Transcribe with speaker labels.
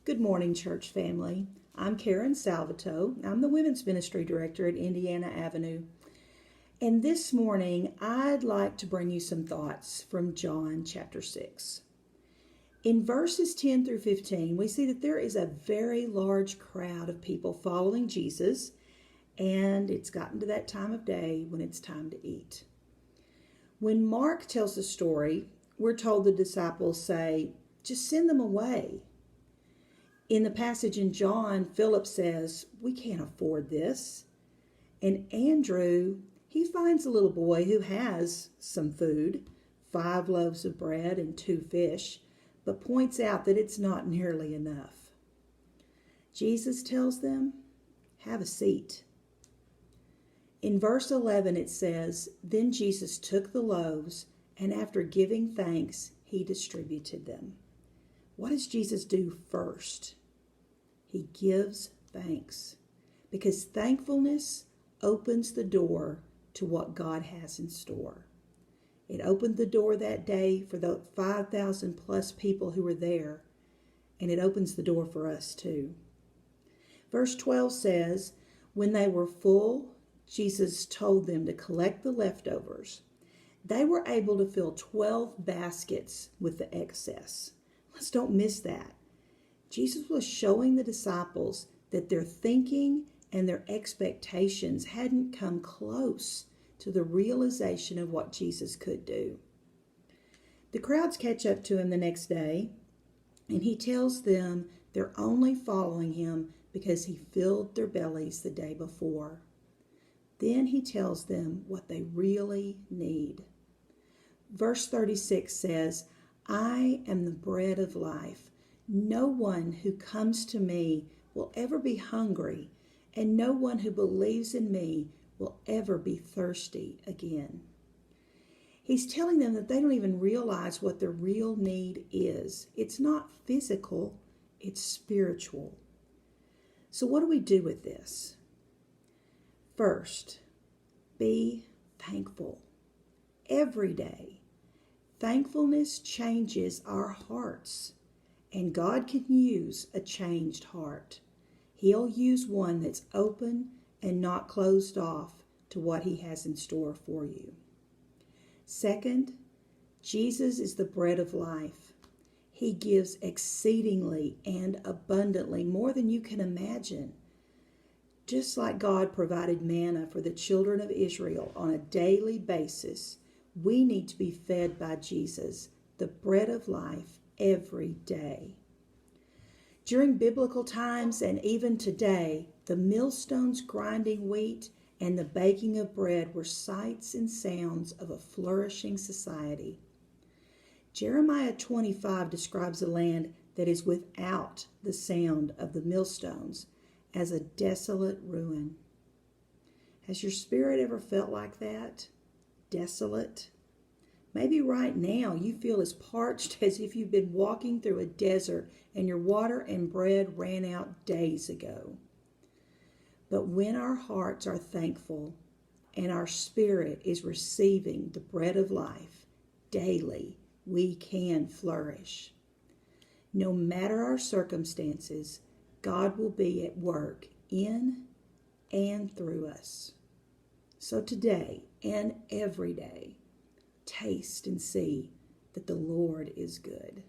Speaker 1: Good morning, church family. I'm Karen Salvato. I'm the Women's Ministry Director at Indiana Avenue. And this morning, I'd like to bring you some thoughts from John chapter 6. In verses 10 through 15, we see that there is a very large crowd of people following Jesus, and it's gotten to that time of day when it's time to eat. When Mark tells the story, we're told the disciples say, just send them away. In the passage in John, Philip says, we can't afford this. And Andrew, he finds a little boy who has some food, 5 loaves of bread and 2 fish, but points out that it's not nearly enough. Jesus tells them, have a seat. In verse 11 it says, then Jesus took the loaves, and after giving thanks, he distributed them. What does Jesus do first? He gives thanks, because thankfulness opens the door to what God has in store. It opened the door that day for the 5,000 plus people who were there, and it opens the door for us too. Verse 12 says, when they were full, Jesus told them to collect the leftovers. They were able to fill 12 baskets with the excess. Let's don't miss that. Jesus was showing the disciples that their thinking and their expectations hadn't come close to the realization of what Jesus could do. The crowds catch up to him the next day, and he tells them they're only following him because he filled their bellies the day before. Then he tells them what they really need. Verse 36 says, I am the bread of life. No one who comes to me will ever be hungry, and no one who believes in me will ever be thirsty again. He's telling them that they don't even realize what their real need is. It's not physical, it's spiritual. So what do we do with this? First, be thankful every day. Thankfulness changes our hearts, and God can use a changed heart. He'll use one that's open and not closed off to what he has in store for you. Second, Jesus is the bread of life. He gives exceedingly and abundantly, more than you can imagine. Just like God provided manna for the children of Israel on a daily basis, we need to be fed by Jesus, the bread of life, every day. During biblical times and even today, the millstones grinding wheat and the baking of bread were sights and sounds of a flourishing society. Jeremiah 25 describes a land that is without the sound of the millstones as a desolate ruin. Has your spirit ever felt like that? Desolate? Maybe right now you feel as parched as if you've been walking through a desert and your water and bread ran out days ago. But when our hearts are thankful and our spirit is receiving the bread of life daily, we can flourish. No matter our circumstances, God will be at work in and through us. So today and every day, taste and see that the Lord is good.